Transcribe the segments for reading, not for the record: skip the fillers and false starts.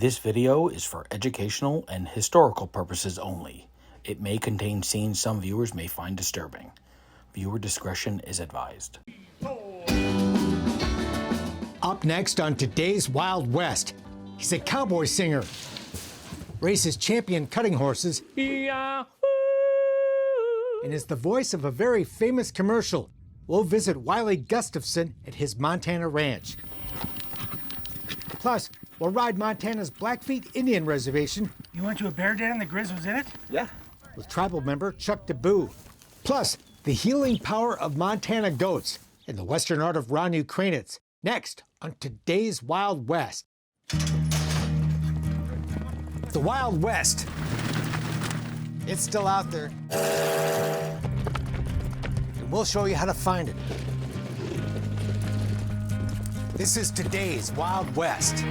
This video is for educational and historical purposes only. It may contain scenes some viewers may find disturbing. Viewer discretion is advised. Up next on today's Wild West, he's a cowboy singer, races champion cutting horses, and is the voice of a very famous commercial. We'll visit Wiley Gustafson at his Montana ranch. Plus, we'll ride Montana's Blackfeet Indian Reservation. You went to a bear den and the Grizz was in it? Yeah. With tribal member Chuck DeBoo. Plus, the healing power of Montana goats and the western art of raw Ukrainets. Next on today's Wild West. The Wild West. It's still out there. And we'll show you how to find it. This is today's Wild West.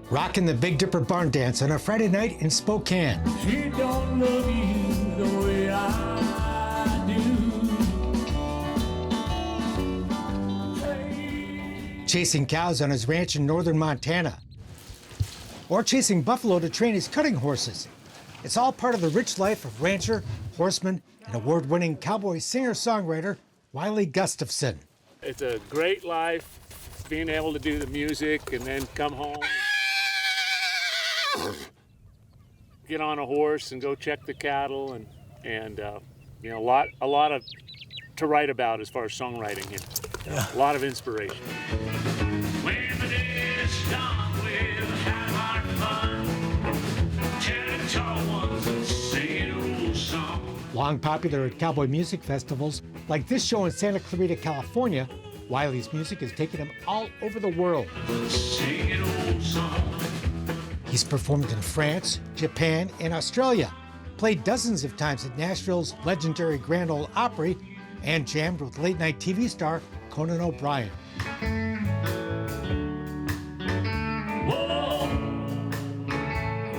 Rocking the Big Dipper Barn Dance on a Friday night in Spokane. She don't love you the way I do. Chasing cows on his ranch in northern Montana. Or chasing buffalo to train his cutting horses. It's all part of the rich life of rancher, horseman, and award-winning cowboy singer-songwriter Wiley Gustafson. It's a great life, being able to do the music and then come home, get on a horse and go check the cattle, and you know, a lot of to write about as far as songwriting here. Yeah. A lot of inspiration. When the day is done, we'll have our fun. Telling tall ones and singing old songs. Long popular at cowboy music festivals like this show in Santa Clarita, California, Wiley's music has taken him all over the world. Singing old songs. He's performed in France, Japan, and Australia, played dozens of times at Nashville's legendary Grand Ole Opry, and jammed with late-night TV star Conan O'Brien. Whoa,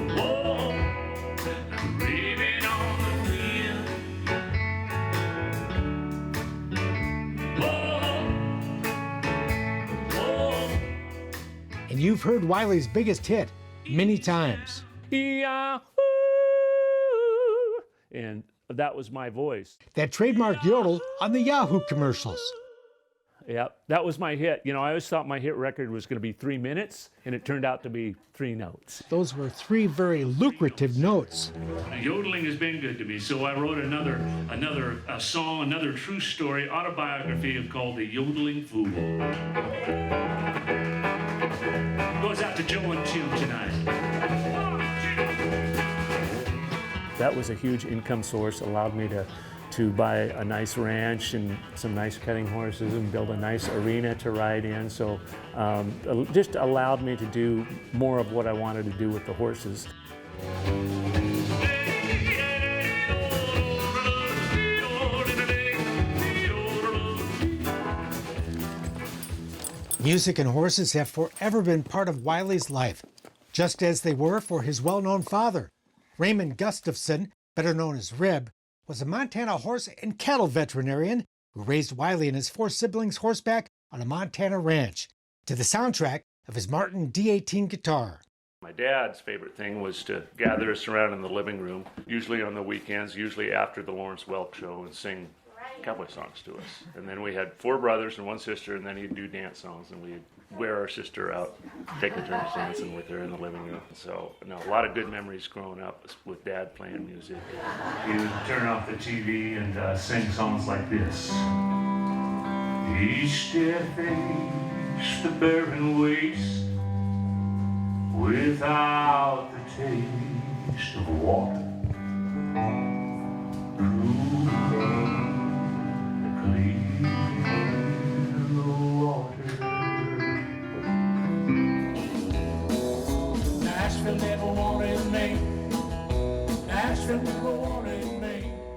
whoa, raving on the wind. Whoa, whoa. And you've heard Wiley's biggest hit many times. Yahoo! And that was my voice. That trademark yodel on the Yahoo commercials. Yep, that was my hit. You know, I always thought my hit record was going to be 3 minutes, and it turned out to be 3 notes. Those were 3 very lucrative notes. Yodeling has been good to me, so I wrote another song, another true story, autobiography called The Yodeling Fool. Goes out to Joe and Tim tonight. That was a huge income source, allowed me to buy a nice ranch and some nice cutting horses and build a nice arena to ride in. So just allowed me to do more of what I wanted to do with the horses. Music and horses have forever been part of Wiley's life, just as they were for his well-known father. Raymond Gustafson, better known as Rib, was a Montana horse and cattle veterinarian who raised Wiley and his 4 siblings horseback on a Montana ranch, to the soundtrack of his Martin D18 guitar. My dad's favorite thing was to gather us around in the living room, usually on the weekends, usually after the Lawrence Welk show, and sing cowboy songs to us. And then we had 4 brothers and 1 sister, and then he'd do dance songs, and we'd wear our sister out, take a turn dancing with her in the living room. So, no, a lot of good memories growing up with Dad playing music. He would turn off the TV and sing songs like this. He still faced the barren waste without the taste of water.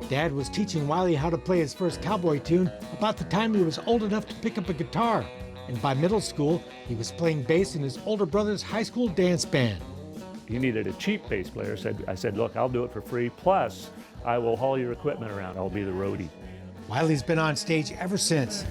Dad was teaching Wiley how to play his first cowboy tune about the time he was old enough to pick up a guitar. and by middle school, he was playing bass in his older brother's high school dance band. He needed a cheap bass player. I said, look, I'll do it for free, plus I will haul your equipment around. I'll be the roadie. Wiley's been on stage ever since.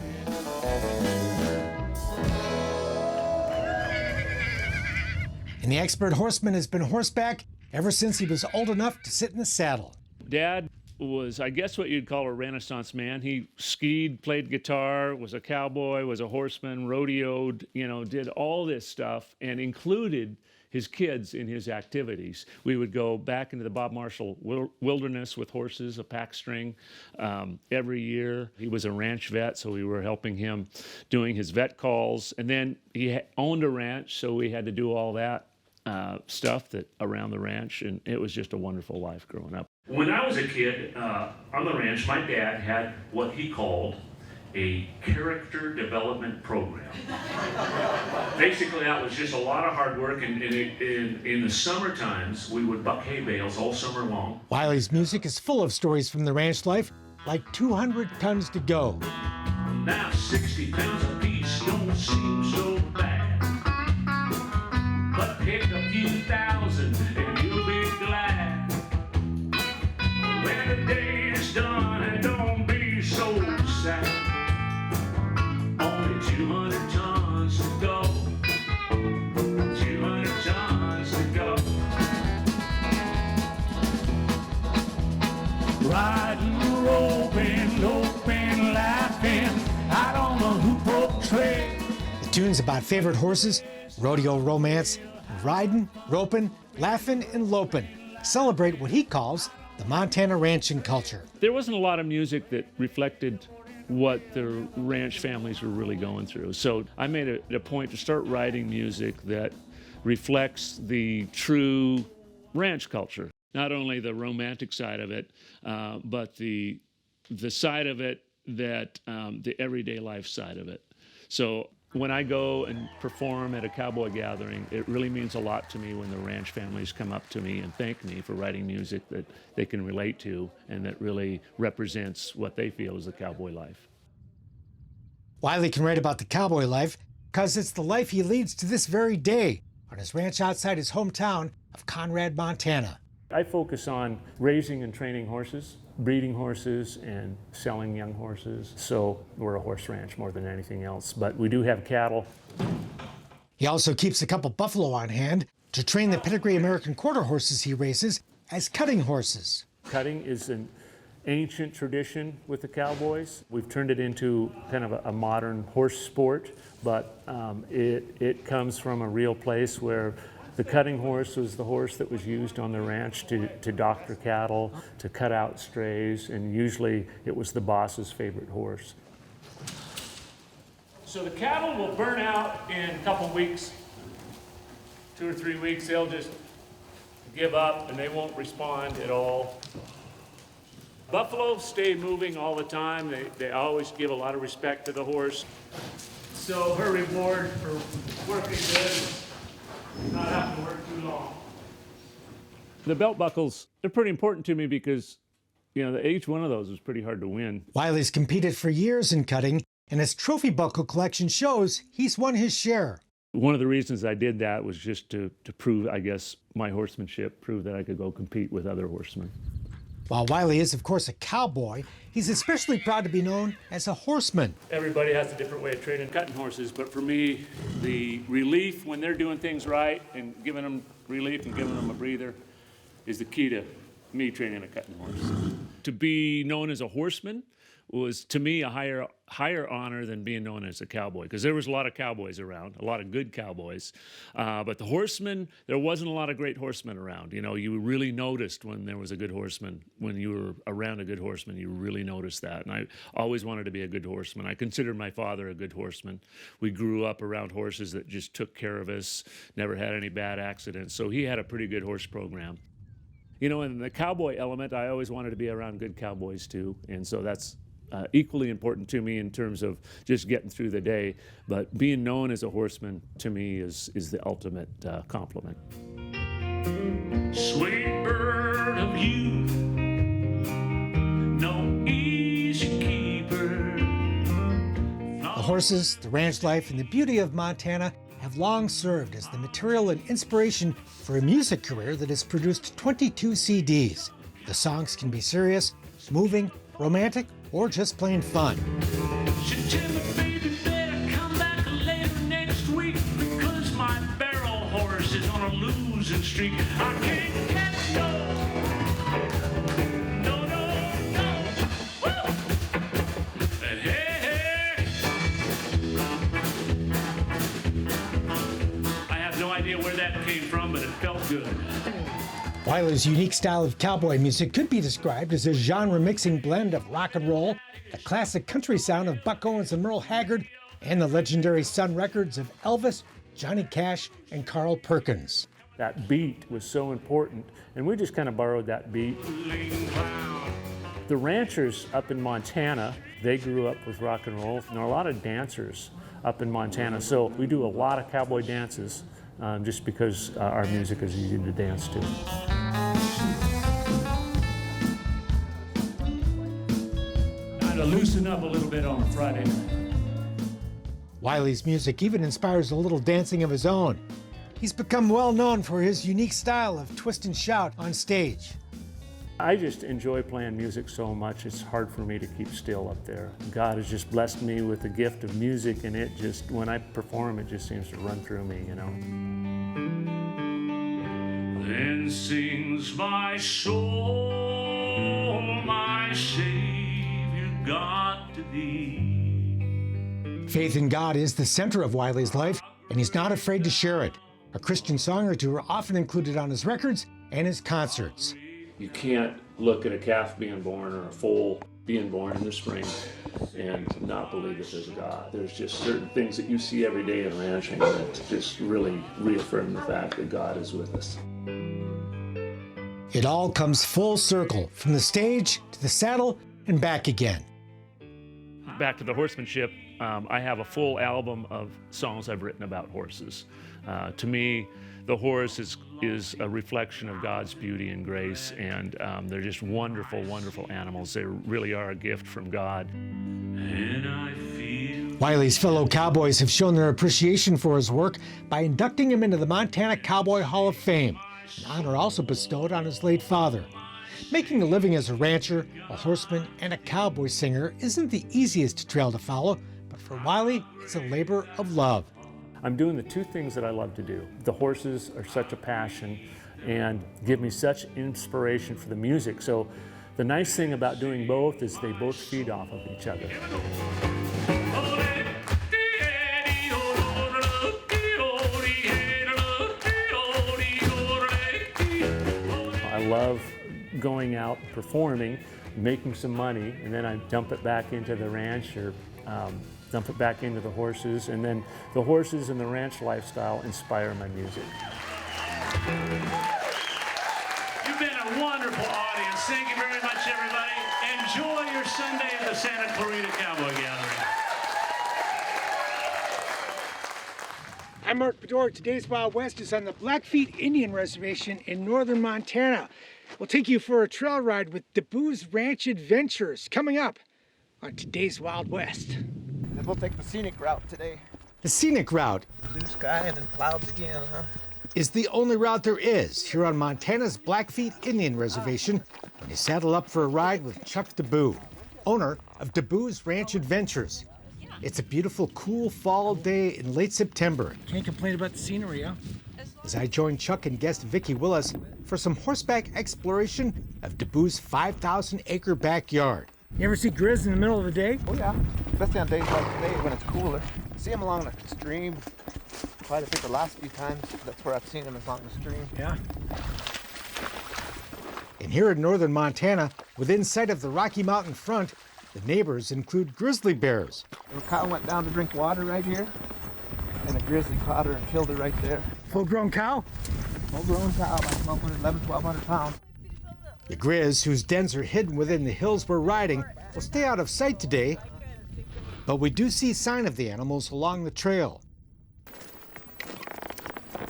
And the expert horseman has been horseback ever since he was old enough to sit in the saddle. Dad was, I guess, what you'd call a Renaissance man. He skied, played guitar, was a cowboy, was a horseman, rodeoed, did all this stuff, and included his kids in his activities. We would go back into the Bob Marshall wilderness with horses, a pack string, every year. He was a ranch vet, so we were helping him doing his vet calls. And then he owned a ranch, so we had to do all that stuff around the ranch, and it was just a wonderful life growing up. When I was a kid on the ranch, my dad had what he called a character development program. Basically, that was just a lot of hard work, and in the summer times, we would buck hay bales all summer long. Wiley's music is full of stories from the ranch life, like 200 Tons to Go. Now 60 pounds a piece don't seem so bad, but pick a few thousand and you'll be glad. When the day is done, and don't be so sad. Only 200 tons to go. 200 tons to go. Riding, roping, loping, laughing out on the hoop rope trail. The tunes about favorite horses, rodeo romance, riding, roping, laughing, and loping celebrate what he calls the Montana ranching culture. There wasn't a lot of music that reflected what the ranch families were really going through. So I made it a point to start writing music that reflects the true ranch culture. Not only the romantic side of it, but the side of it that the everyday life side of it. So when I go and perform at a cowboy gathering, it really means a lot to me when the ranch families come up to me and thank me for writing music that they can relate to and that really represents what they feel is the cowboy life. Wiley can write about the cowboy life because it's the life he leads to this very day on his ranch outside his hometown of Conrad, Montana. I focus on raising and training horses, breeding horses, and selling young horses. So we're a horse ranch more than anything else, but we do have cattle. He also keeps a couple buffalo on hand to train the pedigree American quarter horses he races as cutting horses. Cutting is an ancient tradition with the cowboys. We've turned it into kind of a modern horse sport, but it comes from a real place where the cutting horse was the horse that was used on the ranch to doctor cattle, to cut out strays, and usually it was the boss's favorite horse. So the cattle will burn out in a couple weeks, 2 or 3 weeks. They'll just give up and they won't respond at all. Buffalo stay moving all the time. They always give a lot of respect to the horse. So her reward for working good is not have to work too long. The belt buckles, they're pretty important to me because, each one of those was pretty hard to win. Wiley's competed for years in cutting, and his trophy buckle collection shows he's won his share. One of the reasons I did that was just to prove, I guess, my horsemanship, prove that I could go compete with other horsemen. While Wiley is, of course, a cowboy, he's especially proud to be known as a horseman. Everybody has a different way of training cutting horses, but for me, the relief when they're doing things right and giving them relief and giving them a breather is the key to me training a cutting horse. To be known as a horseman was, to me, a higher honor than being known as a cowboy, because there was a lot of cowboys around, a lot of good cowboys, but the horsemen, there wasn't a lot of great horsemen around. You really noticed when there was a good horseman. When you were around a good horseman, you really noticed that, and I always wanted to be a good horseman. I considered my father a good horseman. We grew up around horses that just took care of us, never had any bad accidents, so he had a pretty good horse program. In the cowboy element, I always wanted to be around good cowboys too, and so that's equally important to me in terms of just getting through the day, but being known as a horseman to me is the ultimate compliment. Sweet bird of youth, no easy keeper. The horses, the ranch life, and the beauty of Montana have long served as the material and inspiration for a music career that has produced 22 CDs. The songs can be serious, moving, romantic, or just plain fun. She tell me, baby, better come back later next week because my barrel horse is on a losing streak. I can't catch no. Woo! Hey. I have no idea where that came from, but it felt good. Wiley's unique style of cowboy music could be described as a genre-mixing blend of rock and roll, the classic country sound of Buck Owens and Merle Haggard, and the legendary Sun records of Elvis, Johnny Cash, and Carl Perkins. That beat was so important, and we just kind of borrowed that beat. The ranchers up in Montana, they grew up with rock and roll, and there are a lot of dancers up in Montana, so we do a lot of cowboy dances just because our music is easy to dance to. Kind of loosen up a little bit on a Friday night. Wiley's music even inspires a little dancing of his own. He's become well known for his unique style of twist and shout on stage. I just enjoy playing music so much, it's hard for me to keep still up there. God has just blessed me with the gift of music, and it just, when I perform, it just seems to run through me, you know. Then sings my soul, my Savior God to thee. Faith in God is the center of Wiley's life, and he's not afraid to share it. A Christian song or two are often included on his records and his concerts. You can't look at a calf being born or a foal being born in the spring and not believe that there's a God. There's just certain things that you see every day in ranching that just really reaffirm the fact that God is with us. It all comes full circle, from the stage to the saddle and back again. Back to the horsemanship, I have a full album of songs I've written about horses. To me, the horse is a reflection of God's beauty and grace, and they're just wonderful, wonderful animals. They really are a gift from God. And I feel Wiley's fellow cowboys have shown their appreciation for his work by inducting him into the Montana Cowboy Hall of Fame, an honor also bestowed on his late father. Making a living as a rancher, a horseman, and a cowboy singer isn't the easiest trail to follow, but for Wiley, it's a labor of love. I'm doing the two things that I love to do. The horses are such a passion and give me such inspiration for the music. So the nice thing about doing both is they both feed off of each other. I love going out performing, making some money, and then I dump it back into the ranch or dump it back into the horses, and then the horses and the ranch lifestyle inspire my music. You've been a wonderful audience. Thank you very much, everybody. Enjoy your Sunday at the Santa Clarita Cowboy Gathering. I'm Mark Bedore. Today's Wild West is on the Blackfeet Indian Reservation in northern Montana. We'll take you for a trail ride with DeBoo's Ranch Adventures coming up on today's Wild West. And we'll take the scenic route today. The scenic route Blue sky and then clouds again, huh? is the only route there is here on Montana's Blackfeet Indian Reservation when you saddle up for a ride with Chuck DeBoo, owner of DeBoo's Ranch Adventures. It's a beautiful, cool fall day in late September. Can't complain about the scenery, huh? As I join Chuck and guest Vicki Willis for some horseback exploration of DeBoo's 5,000-acre backyard. You ever see grizz in the middle of the day? Oh yeah, especially on days like today when it's cooler. See them along the stream. Quite a bit the last few times. That's where I've seen them, is along the stream. Yeah. And here in northern Montana, within sight of the Rocky Mountain front, the neighbors include grizzly bears. A cow went down to drink water right here, and a grizzly caught her and killed her right there. Full-grown cow? Full-grown cow, like 1,100 pounds. The grizz, whose dens are hidden within the hills we're riding, will stay out of sight today, but we do see sign of the animals along the trail.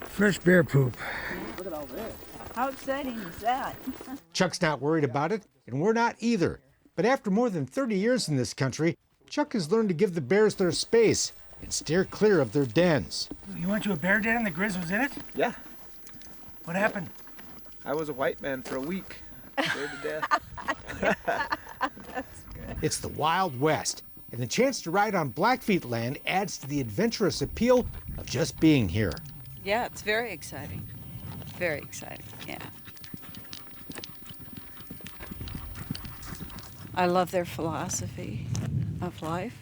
Fresh bear poop. How exciting is that? Chuck's not worried about it, and we're not either. But after more than 30 years in this country, Chuck has learned to give the bears their space and steer clear of their dens. You went to a bear den and the grizz was in it? Yeah, What happened? I was a white man for a week. Scared to death. It's the Wild West, and the chance to ride on Blackfeet land adds to the adventurous appeal of just being here. Yeah, it's very exciting. Very exciting, yeah. I love their philosophy of life.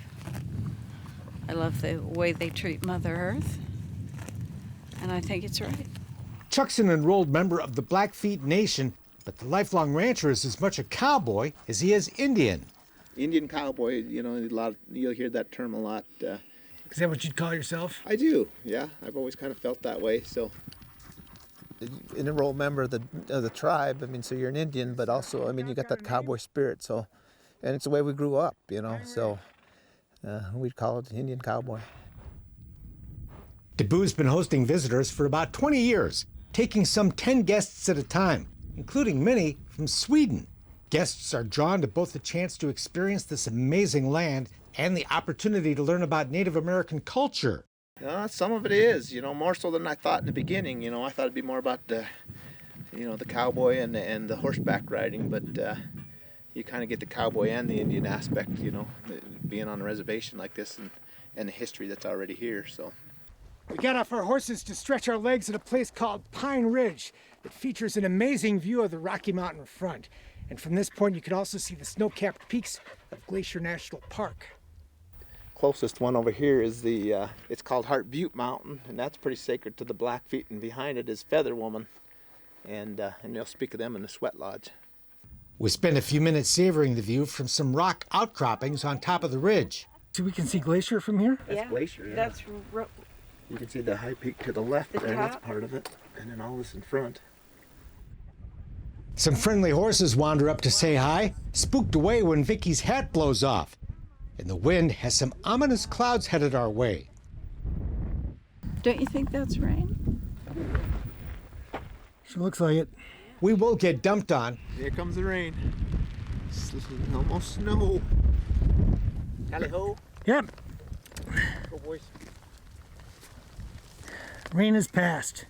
I love the way they treat Mother Earth. And I think it's right. Chuck's an enrolled member of the Blackfeet Nation, but the lifelong rancher is as much a cowboy as he is Indian. Indian cowboy, you know, you'll hear that term a lot. Is that what you'd call yourself? I do, yeah. I've always kind of felt that way. So, an enrolled member of the tribe. I mean, so you're an Indian, but also, I mean, you got that cowboy spirit. So, and it's the way we grew up, you know. So, we'd call it Indian cowboy. DeBoo's been hosting visitors for about 20 years, taking some 10 guests at a time, including many from Sweden. Guests are drawn to both the chance to experience this amazing land and the opportunity to learn about Native American culture. Some of it is, you know, more so than I thought in the beginning. You know, I thought it'd be more about the cowboy and the horseback riding, but you kind of get the cowboy and the Indian aspect, you know, being on a reservation like this and the history that's already here. So. We got off our horses to stretch our legs at a place called Pine Ridge that features an amazing view of the Rocky Mountain front. And from this point, you can also see the snow-capped peaks of Glacier National Park. Closest one over here is it's called Heart Butte Mountain, and that's pretty sacred to the Blackfeet, and behind it is Feather Woman, and they'll speak of them in the Sweat Lodge. We spend a few minutes savoring the view from some rock outcroppings on top of the ridge. So we can see Glacier from here? That's Glacier, yeah. That's You can see the high peak to the left The there, that's top. part of it, and then all this in front. Some friendly horses wander up to say hi, spooked away when Vicky's hat blows off. And the wind has some ominous clouds headed our way. Don't you think that's rain? Sure looks like it. We will get dumped on. Here comes the rain. It's almost snow. Tally-ho. Yep, Go, boys. rain is past.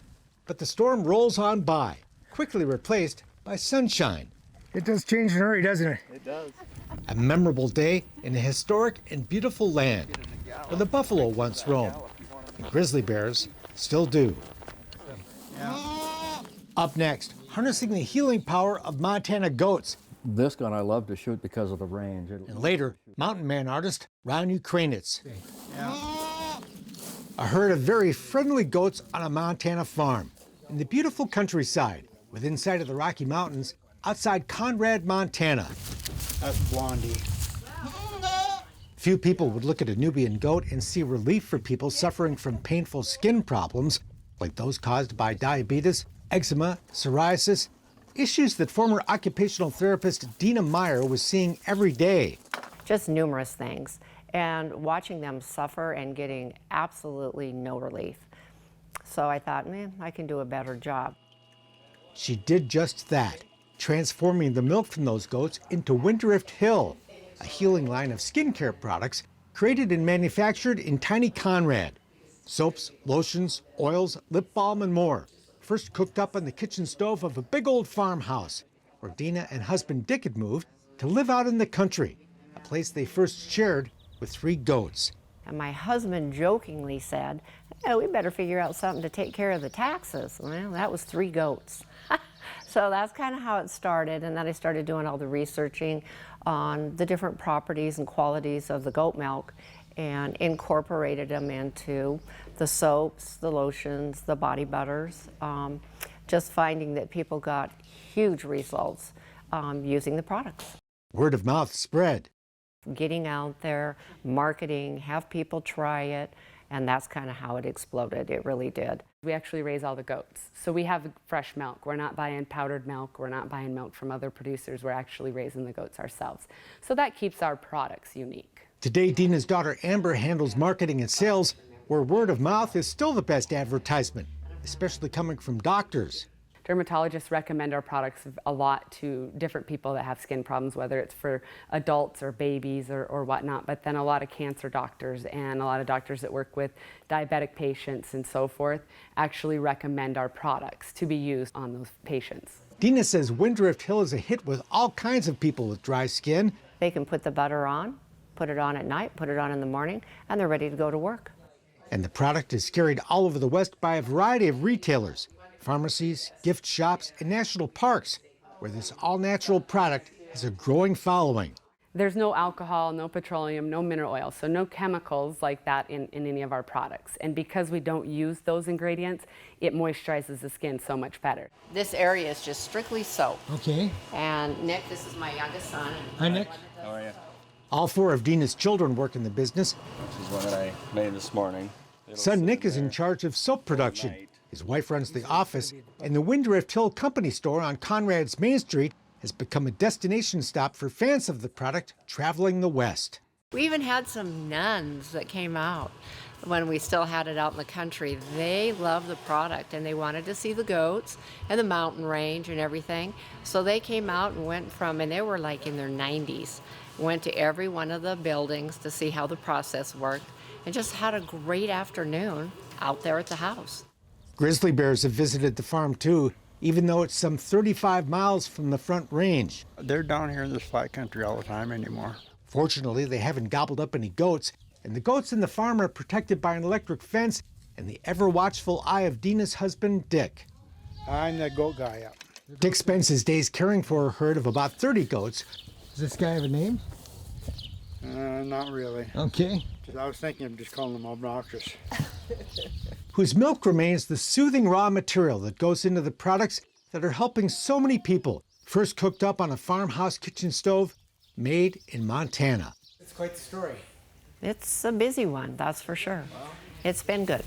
But the storm rolls on by, quickly replaced by sunshine. It does change in a hurry, doesn't it? It does. A memorable day in a historic and beautiful land where the buffalo once roamed and grizzly bears still do. Up next, harnessing the healing power of Montana goats. This gun I love to shoot because of the range. And later, mountain man artist Ron Ukrainitz. A herd of very friendly goats on a Montana farm in the beautiful countryside within sight of the Rocky Mountains outside Conrad, Montana. That's Blondie. Few people would look at a Nubian goat and see relief for people suffering from painful skin problems like those caused by diabetes, eczema, psoriasis, issues that former occupational therapist Dina Meyer was seeing every day. Just numerous things. And watching them suffer and getting absolutely no relief. So I thought, man, I can do a better job. She did just that, transforming the milk from those goats into Winterift Hill, a healing line of skincare products created and manufactured in tiny Conrad. Soaps, lotions, oils, lip balm, and more. First cooked up on the kitchen stove of a big old farmhouse where Dina and husband Dick had moved to live out in the country, a place they first shared with 3 goats. And my husband jokingly said, "Oh, we better figure out something to take care of the taxes." Well, that was 3 goats. So that's kind of how it started. And then I started doing all the researching on the different properties and qualities of the goat milk and incorporated them into the soaps, the lotions, the body butters. Just finding that people got huge results using the products. Word of mouth spread. Getting out there, marketing, have people try it, and that's kind of how it exploded. It really did. We actually raise all the goats. So we have fresh milk. We're not buying powdered milk. We're not buying milk from other producers. We're actually raising the goats ourselves. So that keeps our products unique. Today, Dina's daughter Amber handles marketing and sales, where word of mouth is still the best advertisement, especially coming from doctors. Dermatologists recommend our products a lot to different people that have skin problems, whether it's for adults or babies or whatnot, but then a lot of cancer doctors and a lot of doctors that work with diabetic patients and so forth actually recommend our products to be used on those patients. Dina says Windrift Hill is a hit with all kinds of people with dry skin. They can put the butter on, put it on at night, put it on in the morning, and they're ready to go to work. And the product is carried all over the West by a variety of retailers, pharmacies, gift shops, and national parks, where this all-natural product has a growing following. There's no alcohol, no petroleum, no mineral oil, so no chemicals like that in any of our products. And because we don't use those ingredients, it moisturizes the skin so much better. This area is just strictly soap. Okay. And Nick, this is my youngest son. Hi, Nick. How are you? All 4 of Dina's children work in the business. This is one that I made this morning. Son Nick is in charge of soap production. His wife runs the office, and the Windrift Hill Company store on Conrad's Main Street has become a destination stop for fans of the product traveling the West. We even had some nuns that came out when we still had it out in the country. They loved the product and they wanted to see the goats and the mountain range and everything. So they came out and went from, and they were like in their 90s, went to every one of the buildings to see how the process worked and just had a great afternoon out there at the house. Grizzly bears have visited the farm too, even though it's some 35 miles from the Front Range. They're down here in this flat country all the time anymore. Fortunately, they haven't gobbled up any goats, and the goats in the farm are protected by an electric fence and the ever-watchful eye of Dina's husband, Dick. I'm the goat guy up. Dick spends his days caring for a herd of about 30 goats. Does this guy have a name? Not really. Okay. I was thinking of just calling them obnoxious. Whose milk remains the soothing raw material that goes into the products that are helping so many people. First cooked up on a farmhouse kitchen stove, made in Montana. It's quite the story. It's a busy one, that's for sure. It's been good.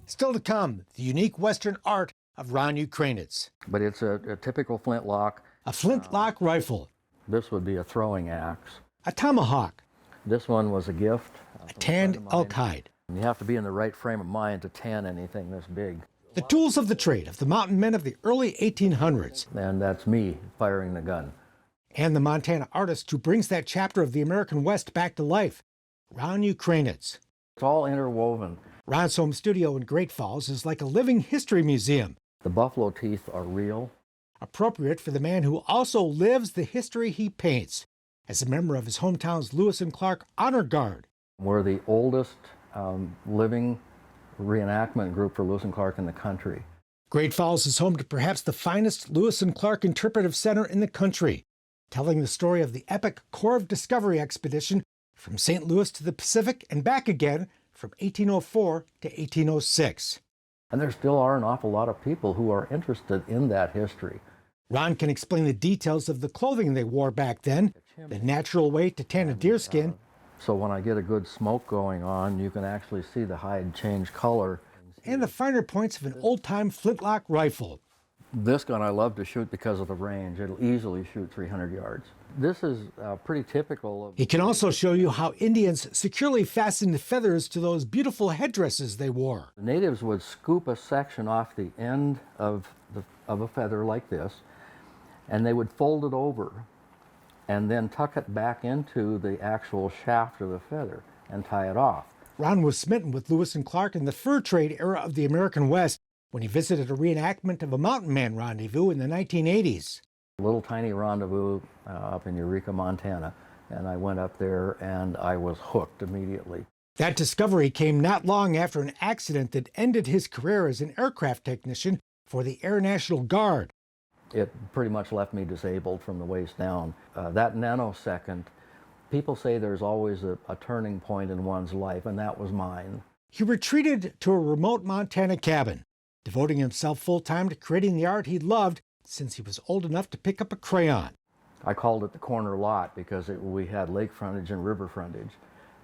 Still to come, the unique Western art of Ron Ukrainitz. But it's a typical flintlock. A flintlock rifle. This would be a throwing axe. A tomahawk. This one was a gift. A tanned elk hide. You have to be in the right frame of mind to tan anything this big. The tools of the trade of the mountain men of the early 1800s. And that's me firing the gun. And the Montana artist who brings that chapter of the American West back to life, Ron Ukrainitz. It's all interwoven. Ron's home studio in Great Falls is like a living history museum. The buffalo teeth are real. Appropriate for the man who also lives the history he paints as a member of his hometown's Lewis and Clark Honor Guard. We're the oldest living reenactment group for Lewis and Clark in the country. Great Falls is home to perhaps the finest Lewis and Clark Interpretive Center in the country, telling the story of the epic Corps of Discovery expedition from St. Louis to the Pacific and back again from 1804 to 1806. And there still are an awful lot of people who are interested in that history. Ron can explain the details of the clothing they wore back then, the natural way to tan a deerskin. So when I get a good smoke going on, you can actually see the hide change color. And the finer points of an old-time flintlock rifle. This gun I love to shoot because of the range. It'll easily shoot 300 yards. This is pretty typical of... He can also show you how Indians securely fastened feathers to those beautiful headdresses they wore. The natives would scoop a section off the end of a feather like this, and they would fold it over and then tuck it back into the actual shaft of the feather and tie it off. Ron was smitten with Lewis and Clark in the fur trade era of the American West when he visited a reenactment of a mountain man rendezvous in the 1980s. A little tiny rendezvous up in Eureka, Montana, and I went up there and I was hooked immediately. That discovery came not long after an accident that ended his career as an aircraft technician for the Air National Guard. It pretty much left me disabled from the waist down. That nanosecond, people say there's always a turning point in one's life, and that was mine. He retreated to a remote Montana cabin, devoting himself full-time to creating the art he loved since he was old enough to pick up a crayon. I called it the corner lot because we had lake frontage and river frontage,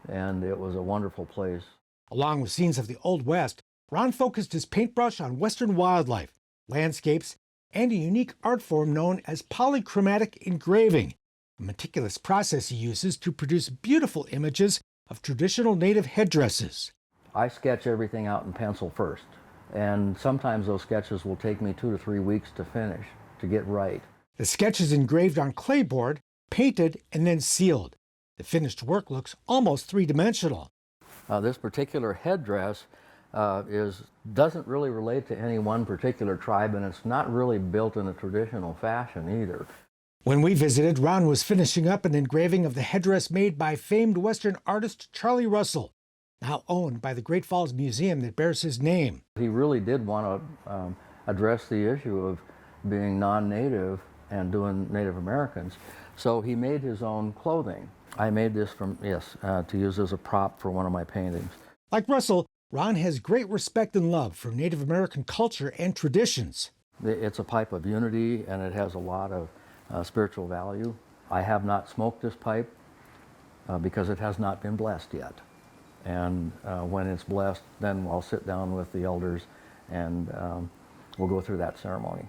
and it was a wonderful place. Along with scenes of the Old West, Ron focused his paintbrush on Western wildlife, landscapes, and a unique art form known as polychromatic engraving, a meticulous process he uses to produce beautiful images of traditional native headdresses. I sketch everything out in pencil first, And sometimes those sketches will take me 2 to 3 weeks to finish, to get right. The sketch is engraved on clayboard, painted, and then sealed. The finished work looks almost three-dimensional. This particular headdress doesn't really relate to any one particular tribe, and it's not really built in a traditional fashion either. When we visited, Ron was finishing up an engraving of the headdress made by famed Western artist Charlie Russell, now owned by the Great Falls Museum that bears his name. He really did want to address the issue of being non-native and doing Native Americans, so he made his own clothing. I made this to use as a prop for one of my paintings. Like Russell, Ron has great respect and love for Native American culture and traditions. It's a pipe of unity, and it has a lot of spiritual value. I have not smoked this pipe because it has not been blessed yet. And when it's blessed, then I'll sit down with the elders and we'll go through that ceremony.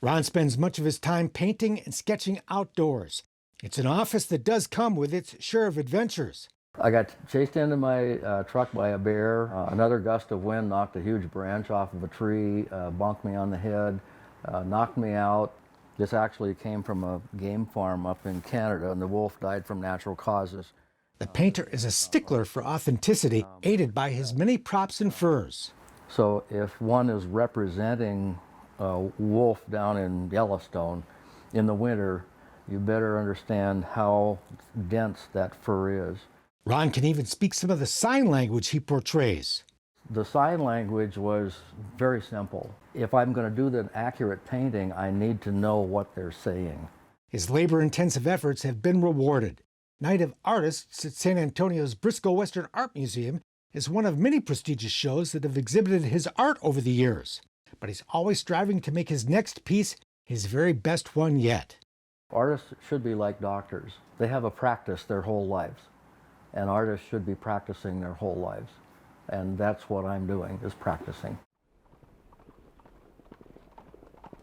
Ron spends much of his time painting and sketching outdoors. It's an office that does come with its share of adventures. I got chased into my truck by a bear. Another gust of wind knocked a huge branch off of a tree, bonked me on the head, knocked me out. This actually came from a game farm up in Canada, and the wolf died from natural causes. The painter is a stickler for authenticity, aided by his many props and furs. So if one is representing a wolf down in Yellowstone in the winter, you better understand how dense that fur is. Ron can even speak some of the sign language he portrays. The sign language was very simple. If I'm going to do the accurate painting, I need to know what they're saying. His labor-intensive efforts have been rewarded. Night of Artists at San Antonio's Briscoe Western Art Museum is one of many prestigious shows that have exhibited his art over the years. But he's always striving to make his next piece his very best one yet. Artists should be like doctors. They have a practice their whole lives. And artists should be practicing their whole lives. And that's what I'm doing, is practicing.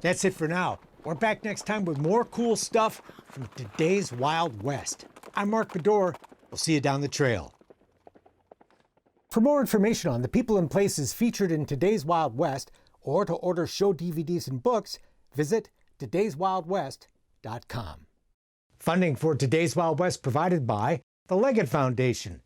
That's it for now. We're back next time with more cool stuff from today's Wild West. I'm Mark Bedore. We'll see you down the trail. For more information on the people and places featured in today's Wild West, or to order show DVDs and books, visit todayswildwest.com. Funding for Today's Wild West provided by the Leggett Foundation,